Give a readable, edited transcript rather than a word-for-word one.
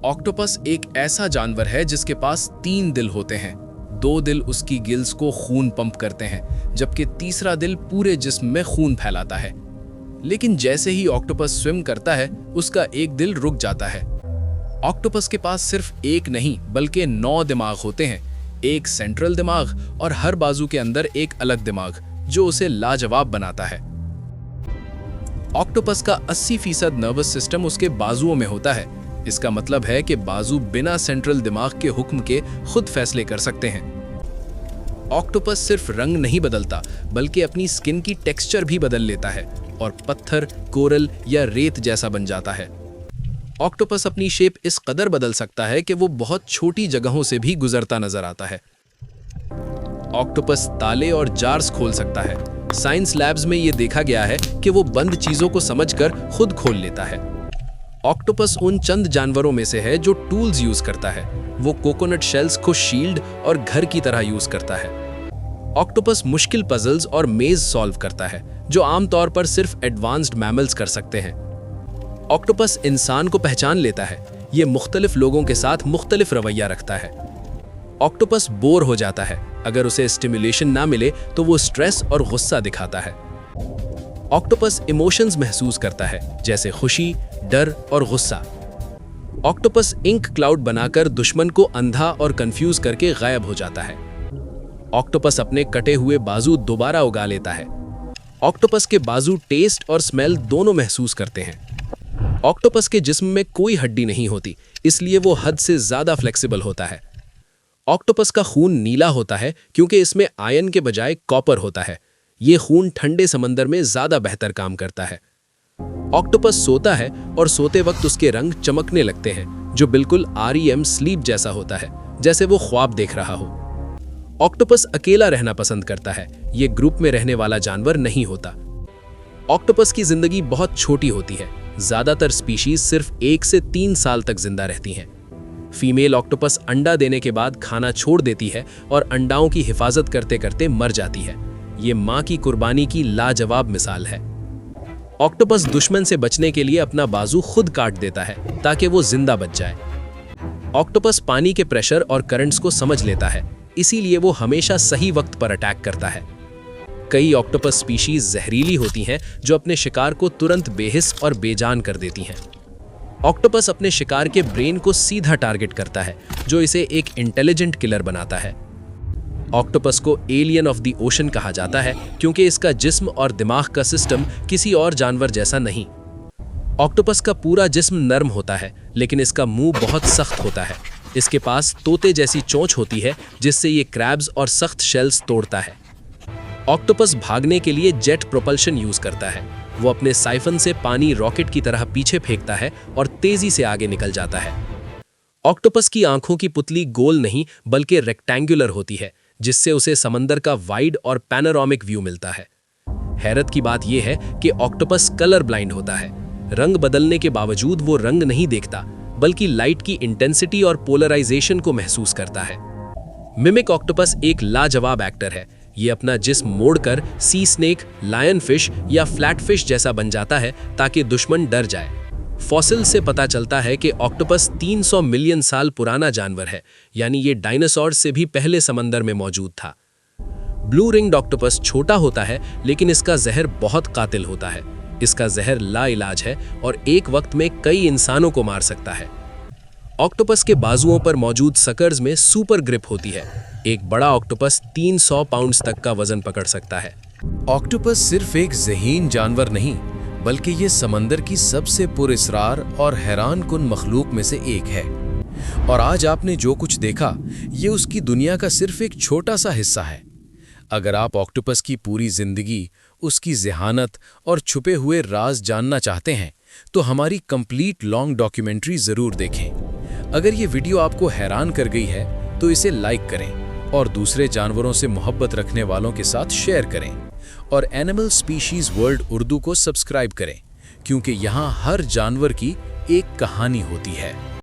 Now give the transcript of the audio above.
Octopus एक ऐसा जानवर है जिसके पास 3 दिल होते हैं। 2 दिल उसकी गिल्स को खून पंप करते हैं, जबकि तीसरा दिल पूरे जिस्म में खून फैलाता है। लेकिन जैसे ही ऑक्टोपस स्विम करता है, उसका एक दिल रुक जाता है। ऑक्टोपस के पास सिर्फ एक नहीं बल्कि 9 दिमाग होते हैं। एक सेंट्रल दिमाग और हर बाजू के अंदर एक अलग दिमाग, जो उसे लाजवाब बनाता है। ऑक्टोपस का 80% नर्वस सिस्टम उसके बाजुओं में होता है। इसका मतलब है कि बाजू बिना सेंट्रल दिमाग के हुक्म के खुद फैसले कर सकते हैं। ऑक्टोपस सिर्फ रंग नहीं बदलता, बल्कि अपनी स्किन की टेक्सचर भी बदल लेता है और पत्थर, कोरल या रेत जैसा बन जाता है। ऑक्टोपस अपनी शेप इस कदर बदल सकता है कि वो बहुत छोटी जगहों से भी गुजरता नजर आता है। ऑक्टोपस ताले और जार्स खोल सकता है। साइंस लैब्स में ये देखा गया है कि वो बंद चीजों को समझकर खुद खोल लेता है। ऑक्टोपस उन चंद जानवरों में से है जो टूल्स यूज करता है। वो कोकोनट शेल्स को शील्ड और घर की तरह यूज करता है। ऑक्टोपस मुश्किल पजल्स और मेज सॉल्व करता है, जो आमतौर पर सिर्फ एडवांस्ड मैमल्स कर सकते हैं। ऑक्टोपस इंसान को पहचान लेता है। ये मुख्तलिफ लोगों के साथ मुख्तलिफ रवैया रखता है। ऑक्टोपस बोर हो जाता है। अगर उसे स्टिमुलेशन ना मिले तो वो स्ट्रेस और गुस्सा दिखाता है। ऑक्टोपस इमोशंस महसूस करता है, जैसे खुशी, डर और गुस्सा। ऑक्टोपस इंक क्लाउड बनाकर दुश्मन को अंधा और कंफ्यूज करके गायब हो जाता है। ऑक्टोपस अपने कटे हुए बाजू दोबारा उगा लेता है। ऑक्टोपस के बाजू टेस्ट और स्मेल दोनों महसूस करते हैं। ऑक्टोपस के जिस्म में कोई हड्डी नहीं होती, इसलिए वो हद से ज्यादा फ्लेक्सिबल होता है। ऑक्टोपस का खून नीला होता है क्योंकि इसमें आयरन के बजाय कॉपर होता है। ये खून ठंडे समंदर में ज्यादा बेहतर काम करता है। ऑक्टोपस सोता है और सोते वक्त उसके रंग चमकने लगते हैं, जो बिल्कुल REM स्लीप जैसा होता है, जैसे वो ख्वाब देख रहा हो। ऑक्टोपस अकेला रहना पसंद करता है। ये ग्रुप में रहने वाला जानवर नहीं होता। ऑक्टोपस की जिंदगी बहुत छोटी होती है। ज्यादातर स्पीशीज सिर्फ 1 से 3 साल तक जिंदा रहती हैं। फीमेल ऑक्टोपस अंडा देने के बाद खाना छोड़ देती है और अंडाओं की हिफाजत करते करते मर जाती है। ये मां की कुर्बानी की लाजवाब मिसाल है। ऑक्टोपस दुश्मन से बचने के लिए अपना बाजू खुद काट देता है ताकि वो जिंदा बच जाए। ऑक्टोपस पानी के प्रेशर और करंट्स को समझ लेता है, इसीलिए वो हमेशा सही वक्त पर अटैक करता है। कई ऑक्टोपस स्पीशीज जहरीली होती हैं, जो अपने शिकार को तुरंत बेहिस और बेजान कर देती हैं। ऑक्टोपस अपने शिकार के ब्रेन को सीधा टारगेट करता है, जो इसे एक इंटेलिजेंट किलर बनाता है। ऑक्टोपस को एलियन ऑफ द ओशन कहा जाता है क्योंकि इसका जिस्म और दिमाग का सिस्टम किसी और जानवर जैसा नहीं। ऑक्टोपस का पूरा जिस्म नरम होता है, लेकिन इसका मुंह बहुत सख्त होता है। इसके पास तोते जैसी चोंच होती है, जिससे ये क्रैब्स और सख्त शेल्स तोड़ता है। ऑक्टोपस भागने के लिए जेट प्रोपल्शन यूज करता है। वो अपने साइफन से पानी रॉकेट की तरह पीछे फेंकता है और तेजी से आगे निकल जाता है। ऑक्टोपस की आंखों की पुतली गोल नहीं बल्कि रेक्टेंगुलर होती है, जिससे उसे समंदर का वाइड और पैनोरामिक व्यू मिलता है। हैरत की बात यह है कि ऑक्टोपस कलर ब्लाइंड होता है। रंग बदलने के बावजूद वो रंग नहीं देखता, बल्कि लाइट की इंटेंसिटी और पोलराइजेशन को महसूस करता है। मिमिक ऑक्टोपस एक लाजवाब एक्टर है। ये अपना जिस्म मोड़कर सी स्नेक, लायन फिश या फ्लैट फिश जैसा बन जाता है ताकि दुश्मन डर जाए। फॉसिल से पता चलता है कि ऑक्टोपस 300 मिलियन साल पुराना जानवर है, यानी ये डायनासोर से भी पहले समंदर में मौजूद था। ब्लू रिंग्ड ऑक्टोपस छोटा होता है, लेकिन इसका जहर बहुत कातिल होता है। इसका जहर लाइलाज है और एक वक्त में कई इंसानों को मार सकता है। ऑक्टोपस के बाजुओं पर मौजूद सकर्स में सुपर ग्रिप होती है। एक बड़ा ऑक्टोपस 300 पाउंड्स तक का वजन पकड़ सकता है। ऑक्टोपस सिर्फ एक ज़हीन जानवर नहीं, बल्कि ये समंदर की सबसे पुरअसरार और हैरानकुन मखलूक में से एक है। और आज आपने जो कुछ देखा, ये उसकी दुनिया का सिर्फ एक छोटा सा हिस्सा है। अगर आप ऑक्टोपस की पूरी जिंदगी, उसकी ज़हानत और छुपे हुए राज जानना चाहते हैं, तो हमारी कंप्लीट लॉन्ग डॉक्यूमेंट्री ज़रूर देखें। अगर ये वीडियो आपको हैरान कर गई है, तो इसे लाइक करें और दूसरे जानवरों से मोहब्बत रखने वालों के साथ शेयर करें। और एनिमल स्पीशीज वर्ल्ड उर्दू को सब्सक्राइब करें, क्योंकि यहाँ हर जानवर की एक कहानी होती है।